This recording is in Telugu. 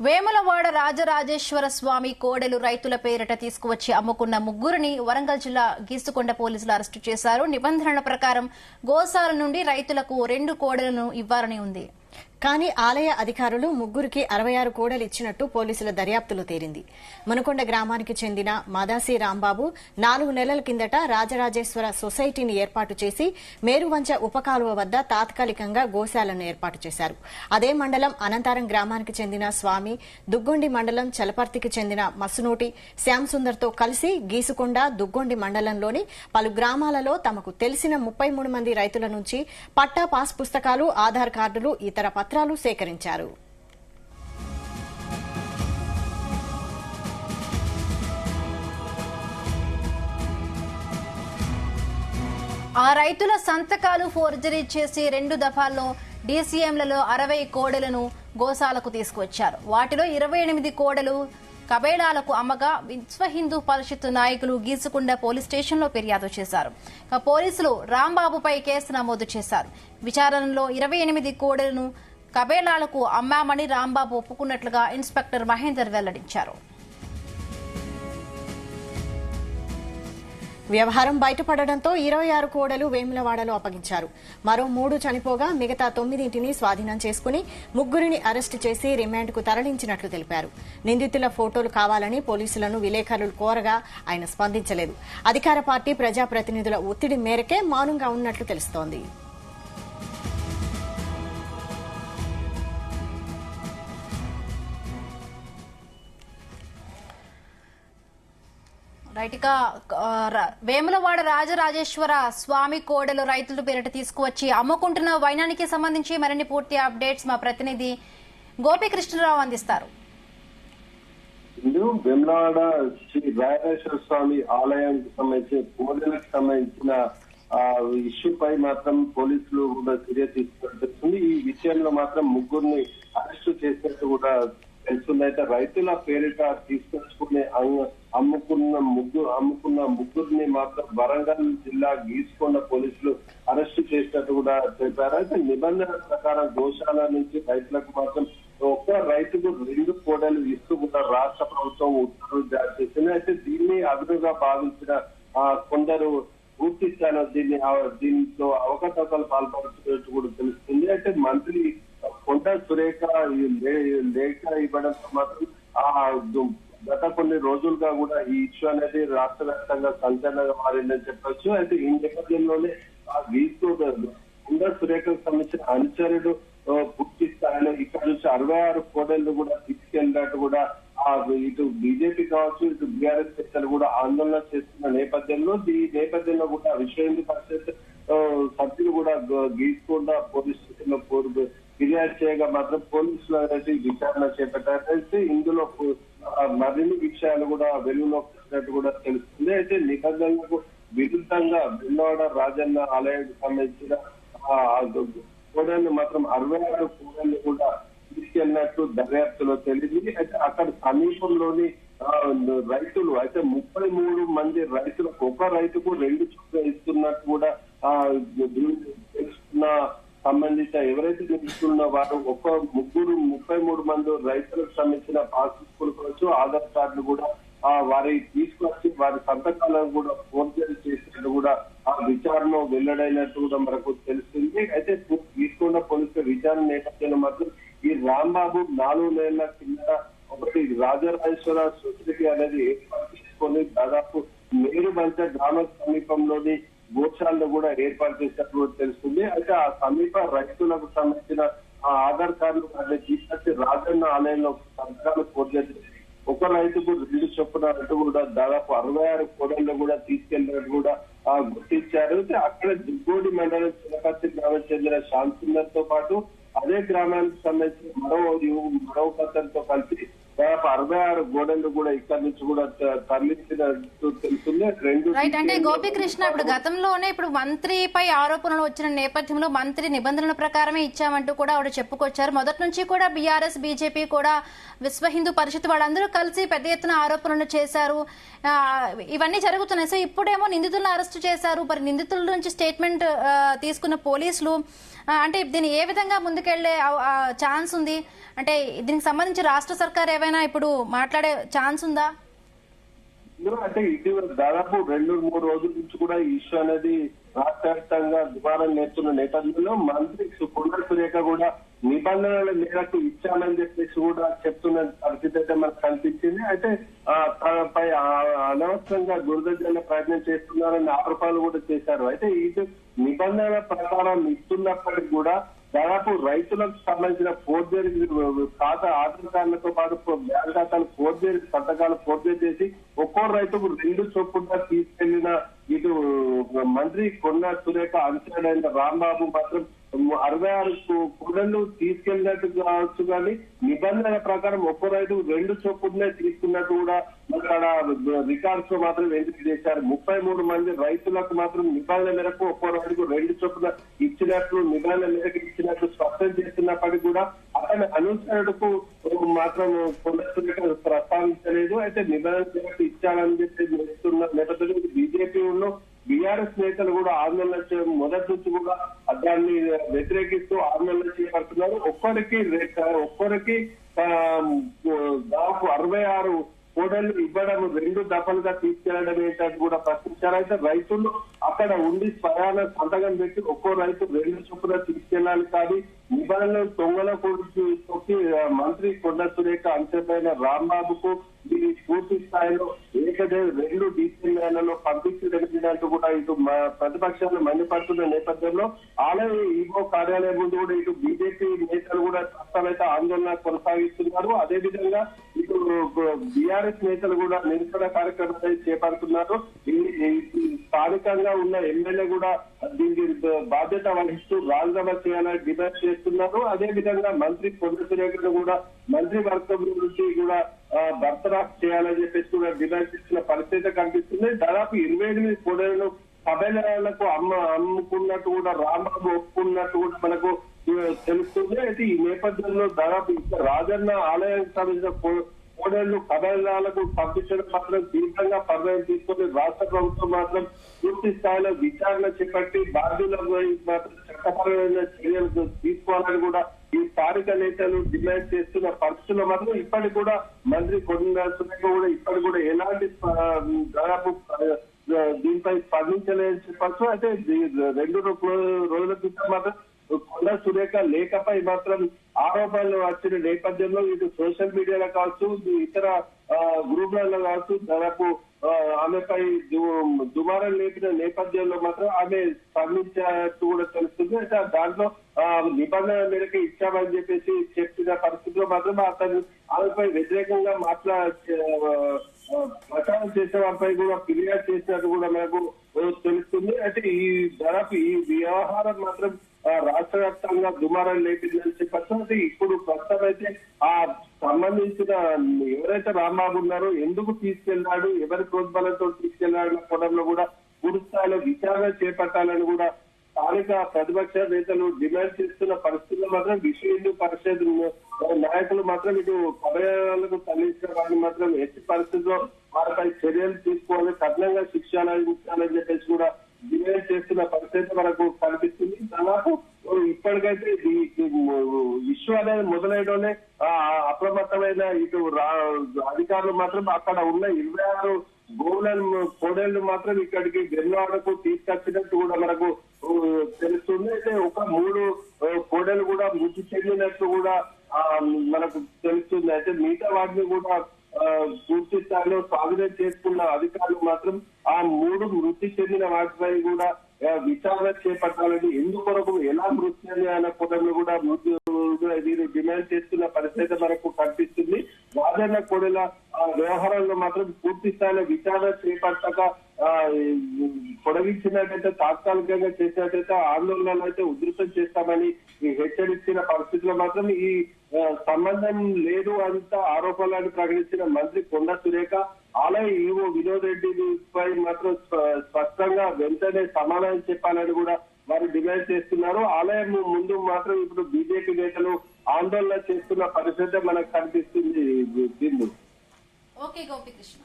వేములవాడ రాజరాజేశ్వర స్వామి కోడెలు రైతుల పేరిట తీసుకువచ్చి అమ్ముకున్న ముగ్గురిని వరంగల్ జిల్లా గీసుకొండ పోలీసులు అరెస్టు చేశారు. నిబంధనల ప్రకారం గోశాల నుండి రైతులకు 2 కోడెలను ఇవ్వాలని ఉంది. కానీ ఆలయ అధికారులు ముగ్గురికి 66 కోడలు ఇచ్చినట్టు పోలీసుల దర్యాప్తులో తేలింది. మునకొండ గ్రామానికి చెందిన మదాసి రాంబాబు 4 నెలల కిందట రాజరాజేశ్వర సొసైటీని ఏర్పాటు చేసి మేరువంచ ఉపకాలువ వద్ద తాత్కాలికంగా గోశాలను ఏర్పాటు చేశారు. అదే మండలం అనంతారం గ్రామానికి చెందిన స్వామి, దుగ్గొండి మండలం చలపర్తికి చెందిన మసునోటి శ్యాంసుందర్తో కలిసి గీసుకొండ, దుగ్గొండి మండలంలోని పలు గ్రామాలలో తమకు తెలిసిన 33 మంది రైతుల నుంచి పట్టా, పాస్ పుస్తకాలు, ఆధార్ కార్డులు, ఇతర పత్రాలు సేకరించారు. ఆ రైతుల సంతకాలు ఫోర్జరీ చేసి 2 దఫాల్లో డీసీఎంలలో 60 కోడెలను గోశాలకు తీసుకువచ్చారు. వాటిలో 28 కోడెలు కబేళాలకు అమ్మగా విశ్వ హిందూ పరిషత్ నాయకులు గీసుకొండ పోలీస్ స్టేషన్లో ఫిర్యాదు చేశారు. పోలీసులు రాంబాబుపై కేసు నమోదు చేశారు. విచారణలో 28 కోడెలను కబేళాలకు అమ్మామని రాంబాబు ఒప్పుకున్నట్లుగా ఇన్స్పెక్టర్ మహేందర్ వెల్లడించారు. వ్యవహారం బయటపడడంతో 26 కోడలు వేములవాడలో అప్పగించారు. మరో 3 చనిపోగా మిగతా 9ని స్వాధీనం చేసుకుని ముగ్గురిని అరెస్టు చేసి రిమాండ్కు తరలించినట్లు తెలిపారు. నిందితుల ఫోటోలు కావాలని పోలీసులను విలేకరులు కోరగా ఆయన స్పందించలేదు. అధికార పార్టీ ప్రజాప్రతినిధుల ఒత్తిడి మేరకే మౌనంగా ఉన్నట్లు తెలుస్తోంది. వేములవాడ రాజరాజేశ్వర స్వామి కోడెలు రైతుల పేరిట తీసుకువచ్చి అమ్ముకుంటున్న వైనానికి సంబంధించి మరిన్ని పూర్తి అప్డేట్స్ మా ప్రతినిధి గోపీకృష్ణరావు అందిస్తారు. వేములవాడ శ్రీ రాజరాజేశ్వర స్వామి ఆలయానికి సంబంధించిన కోడెలకు సంబంధించిన ఇష్యూపై మాత్రం పోలీసులు కూడా చర్య తీసుకుంటుంది. ఈ విషయంలో మాత్రం ముగ్గురిని అరెస్టు చేసినట్టు కూడా తెలుస్తుంది. అయితే రైతుల పేరిట తీసుకొచ్చుకుని అమ్ముకున్న ముగ్గురిని మాత్రం వరంగల్ జిల్లా గీసుకొండ పోలీసులు అరెస్టు చేసినట్టు కూడా తెలిపారు. అయితే నిబంధనల ప్రకారం గోశాల నుంచి రైతులకు మాత్రం ఒక్క రైతుకు 2 కోడలు ఇస్తూ కూడా రాష్ట్ర ప్రభుత్వం ఉత్తర్వులు జారీ చేసింది. అయితే దీన్ని అదునుగా భావించిన కొందరు పూర్తి స్థాయిలో దీంట్లో అవకతవకలు పాల్పడుతున్నట్టు కూడా తెలుస్తుంది. అయితే మంత్రి కొండ సురేఖ లేఖ ఇవ్వడంతో మాత్రం గత కొన్ని రోజులుగా కూడా ఈ ఇష్యూ అనేది రాష్ట్ర వ్యాప్తంగా సంచలనంగా మారిందని చెప్పొచ్చు. అయితే ఈ నేపథ్యంలోనే కొండ సురేఖకు సంబంధించిన అనుచరుడు పూర్తి స్థాయిలో ఇక్కడ నుంచి 66 కోడళ్లు కూడా తీసుకెళ్ళినట్టు కూడా ఇటు బీజేపీ కావచ్చు, ఇటు బీఆర్ఎస్ నేతలు కూడా ఆందోళన చేస్తున్న నేపథ్యంలో కూడా విశ్వ హిందూ పరిషత్ సభ్యులు కూడా గీసుకొండ పోలీస్ స్టేషన్ లో ఫిర్యాదు చేయగా మాత్రం పోలీసులు అనేది విచారణ చేపట్టారైతే ఇందులో మరిన్ని విషయాలు కూడా వెలుగులోకి వచ్చినట్టు కూడా తెలుస్తుంది. అయితే నిబంధనలకు విరుద్ధంగా వేములవాడ రాజన్న ఆలయానికి సంబంధించిన కోడళ్లు మాత్రం 66 కోడళ్లు కూడా తీసుకెళ్ళినట్టు దర్యాప్తులో తెలిసింది. అయితే అక్కడ సమీపంలోని రైతులు అయితే 33 మంది రైతులకు ఒక రైతుకు 2 చొప్పున ఇస్తున్నట్టు కూడా తెలుసుకున్న సంబంధిత ఎవరైతే తెలుసుకున్న వారు 33 మంది రైతులకు సంబంధించిన పాస్బుక్లు కావచ్చు, ఆధార్ కార్డులు కూడా వారి తీసుకొచ్చి వారి సంతకాలను కూడా ఫోర్జరీ చేసినట్టు కూడా ఆ విచారణ వెల్లడైనట్టు కూడా మనకు తెలుస్తుంది. అయితే తీసుకున్న పోలీసుల విచారణ నేపథ్యంలో మాత్రం ఈ రాంబాబు 4 నెలల కింద ఒకటి రాజరాజేశ్వర సొసైటీ అనేది ఏర్పాటు చేసుకొని దాదాపు మేరుబంచ గ్రామ సమీపంలోని గోశాలను కూడా ఏర్పాటు చేసినట్టు కూడా తెలుస్తుంది. అయితే ఆ సమీప రైతులకు సంబంధించిన ఆధార్ కార్డులు అనే తీసుకొచ్చి రాజన్న ఆలయంలో సంతకాలు ఫోర్జరీ చేసి ఒక రైతుకు 2 చొప్పున కూడా దాదాపు 66 కోడళ్లు కూడా తీసుకెళ్లినట్టు కూడా గుర్తించారు. అక్కడ దుగ్గోడి మండలం చిలపర్తి గ్రామం చెందిన శాంతిందర్ తో పాటు అదే గ్రామానికి సంబంధించిన మరో కథలతో కలిసి దాదాపు 66 గోడలు కూడా ఇక్కడ నుంచి కూడా తరలించినట్టు తెలుస్తుంది. అంటే గోపీకృష్ణ ఇప్పుడు గతంలోనే ఇప్పుడు మంత్రిపై ఆరోపణలు వచ్చిన నేపథ్యంలో మంత్రి నిబంధనల ప్రకారమే ఇచ్చామంటూ కూడా ఆవిడ చెప్పుకొచ్చారు. మొదటి నుంచి కూడా బీఆర్ఎస్, బీజేపీ కూడా విశ్వ హిందూ పరిషత్ వాళ్ళందరూ కలిసి పెద్ద ఎత్తున ఆరోపణలు చేశారు. ఇవన్నీ జరుగుతున్నాయి. సో ఇప్పుడేమో నిందితులను అరెస్టు చేశారు. మరి నిందితుల నుంచి స్టేట్మెంట్ తీసుకున్న పోలీసులు అంటే దీన్ని ఏ విధంగా ముందుకెళ్లే ఛాన్స్ ఉంది? అంటే దీనికి సంబంధించి రాష్ట్ర సర్కార్ ఏమైనా ఇప్పుడు మాట్లాడే ఛాన్స్ ఉందా? అంటే ఇటీవల దాదాపు 2-3 రోజుల నుంచి కూడా ఈ ఇష్యూ అనేది రాష్ట్ర వ్యాప్తంగా దుమారం నేర్చున్న నేపథ్యంలో మంత్రి కొండా సురేఖ కూడా నిబంధనల మేరకు ఇచ్చామని చెప్పేసి కూడా చెప్తున్న పరిస్థితి అయితే మనకు కనిపించింది. అయితే తనపై అనవసరంగా దుర్దర్శన ప్రయత్నం చేస్తున్నారని ఆరోపణలు కూడా చేశారు. అయితే ఇది నిబంధనల ప్రకారం ఇస్తున్నప్పటికీ కూడా దాదాపు రైతులకు సంబంధించిన ఫోర్జరీ ఖాతా ఆధార్ కార్డులతో పాటు బ్యాంక్ ఖాతాలు ఫోర్జరీ సంతకాలు ఫోర్జరీ చేసి ఒక్కో రైతుకు 2 చొప్పున తీసుకెళ్లిన ఇటు మంత్రి కొండా సురేఖ అంచనాడైన రాంబాబు మాత్రం 66 కుండలు తీసుకెళ్లినట్టు కావచ్చు, కానీ నిబంధనల ప్రకారం ఒక్కో రైతు 2 చొప్పునే తీసుకున్నట్టు కూడా అక్కడ రికార్డ్స్ లో మాత్రం ఎంపిక చేశారు. 33 మంది రైతులకు మాత్రం నిబంధనల మేరకు ఒక్కో రైతుకు 2 చొప్పున ఇచ్చినట్లు నిబంధనల మేరకు ఇచ్చినట్లు స్పష్టం చేస్తున్నప్పటికీ కూడా అతని అనుసరణకు మాత్రం కొండా సురేఖ ప్రస్తావించలేదు. అయితే నిబంధనల మేరకు ఇచ్చాలని చెప్పి చెప్తున్న నేపథ్యంలో బీజేపీలో బీఆర్ఎస్ నేతలు కూడా ఆందోళన మొదటి నుంచి కూడా దాన్ని వ్యతిరేకిస్తూ ఆందోళన చేపడుతున్నారు. ఒక్కరికి దాదాపు 66 కోడళ్లు ఇవ్వడం 2 దఫలుగా తీసుకెళ్లడం ఏంటంటే కూడా ప్రశ్నించారు. అయితే రైతులు అక్కడ ఉండి స్వయాన సంతకం పెట్టి ఒక్కో రైతు 2 చొప్పున తీసుకెళ్లాలి, కానీ నిబంధనలు తొంగల కొడుకు మంత్రి కొండా సురేఖ అంచమైన రాంబాబుకు ఇది పూర్తి స్థాయిలో ఏకదేవ 2 డీసీఎల్ న్యాయాలలో పంపించడంటూ కూడా ఇటు ప్రతిపక్షాలు మండిపడుతున్న నేపథ్యంలో ఆలయ ఈవో కార్యాలయం ముందు కూడా ఇటు బీజేపీ నేతలు కూడా ప్రస్తుతమైతే ఆందోళన కొనసాగిస్తున్నారు. అదేవిధంగా ఇటు బీఆర్ఎస్ నేతలు కూడా నిరసన కార్యక్రమాలు చేపడుతున్నారు. స్థానికంగా ఉన్న ఎమ్మెల్యే కూడా దీనికి బాధ్యత వహిస్తూ రాజీనామా చేయాలని డిమాండ్ చేస్తున్నారు. అదే విధంగా మంత్రి కొండా సురేఖను కూడా మంత్రి వర్గం నుంచి కూడా బర్తరాఫ్ చేయాలని చెప్పేసి కూడా డిమాండ్ చేస్తున్న పరిస్థితి కనిపిస్తుంది. దాదాపు 28 కోడళ్లను కబేలాలకు అమ్ముకున్నట్టు కూడా రాంబాబు ఒప్పుకున్నట్టు కూడా మనకు తెలుస్తుంది. అయితే ఈ నేపథ్యంలో దాదాపు రాజన్న ఆలయానికి సంబంధించిన కోడళ్లు కబేలాలకు పంపించడం మాత్రం తీవ్రంగా పరిణామం తీసుకుని రాష్ట్ర ప్రభుత్వం మాత్రం పూర్తి స్థాయిలో విచారణ చేపట్టి బాధ్యులపై మాత్రం చట్టపరమైన చర్యలు తీసుకోవాలని కూడా ఈ స్థానిక నేతలు డిమాండ్ చేస్తున్న పరిస్థితుల్లో మాత్రం ఇప్పటికి కూడా మంత్రి కొండా సురేఖ కూడా ఇప్పటికి కూడా ఎలాంటి దాదాపు దీనిపై స్పందించలేదని చెప్పచ్చు. అయితే 2 రోజుల క్రితం మాత్రం కొండా సురేఖ లేఖపై మాత్రం ఆరోపణలు వచ్చిన నేపథ్యంలో ఇటు సోషల్ మీడియాలో కావచ్చు, ఇతర గ్రూపులలో కావచ్చు దాదాపు ఆమెపై దుమారం లేపిన నేపథ్యంలో మాత్రం ఆమె స్పందించినట్టు కూడా తెలుస్తుంది. అయితే దాంట్లో నిబంధనల మేరకు ఇచ్చామని చెప్పేసి చెప్పిన పరిస్థితిలో మాత్రం అతను ఆమెపై వ్యతిరేకంగా ప్రచారం చేసే వారిపై కూడా ఫిర్యాదు చేసినట్టు కూడా మనకు తెలుస్తుంది. అయితే ఈ దాదాపు ఈ వ్యవహారం మాత్రం రాష్ట్ర వ్యాప్తంగా దుమారం లేపిందని చెప్పచ్చు. అయితే ఇప్పుడు ప్రస్తుతం అయితే ఆ సంబంధించిన ఎవరైతే రాంబాబు ఉన్నారో ఎందుకు తీసుకెళ్లాడు, ఎవరి ప్రోద్బలంతో తీసుకెళ్లాడు కోణంలో కూడా పూర్తి స్థాయిలో విచారణ చేపట్టాలని కూడా స్థానిక ప్రతిపక్ష నేతలు డిమాండ్ చేస్తున్న పరిస్థితుల్లో మాత్రం విశ్వ హిందూ పరిషత్ నాయకులు మాత్రం ఇటు కబేలాలకు తరలించిన వారిని మాత్రం ఎట్టి పరిస్థితుల్లో వారిపై చర్యలు తీసుకోవాలి, కఠినంగా శిక్షాలని చెప్పేసి కూడా డిమాండ్ చేస్తున్న పరిస్థితి మనకు కనిపిస్తుంది. దాదాపు ఇప్పటికైతే ఇష్యూ అనేది మొదలైననే అప్రమత్తమైన ఇటు అధికారులు మాత్రం అక్కడ ఉన్న 26 కోడళ్లు మాత్రం ఇక్కడికి గెన్నవాడకు తీసుకొచ్చినట్టు కూడా మనకు తెలుస్తుంది. అయితే ఒక 3 కోడళ్లు కూడా మృతి చెందినట్టు కూడా మనకు తెలుస్తుంది. అయితే మిగతా వాటిని కూడా పూర్తి స్థాయిలో స్వాగతం చేసుకున్న అధికారులు మాత్రం ఆ 3 మృతి చెందిన వాటిపై కూడా విచారణ చేపట్టాలని, ఎందుకొరకు ఎలా మృతి చెంది అన్న కోణంలో కూడా వీరు డిమాండ్ చేస్తున్న పరిస్థితి మనకు కనిపిస్తుంది. రాజన్న కోడెల వ్యవహారంలో మాత్రం పూర్తి స్థాయిలో విచారణ చేపట్టక పొడిగించినట్టయితే తాత్కాలికంగా చేసినట్టయితే ఆందోళనలు అయితే ఉధృతం చేస్తామని హెచ్చరించిన పరిస్థితిలో మాత్రం ఈ సంబంధం లేదు అంత ఆరోపణలను ప్రకటించిన మంత్రి కొండా సురేఖ ఆలయ ఈవో వినోద్ రెడ్డిపై మాత్రం స్పష్టంగా వెంటనే సమాధానం చెప్పాలని కూడా వారు డిమాండ్ చేస్తున్నారు. ఆలయం ముందు మాత్రం ఇప్పుడు బీజేపీ నేతలు ఆందోళన చేస్తున్న పరిస్థితి మనకు కనిపిస్తుంది. ఓకే గోపికృష్ణ.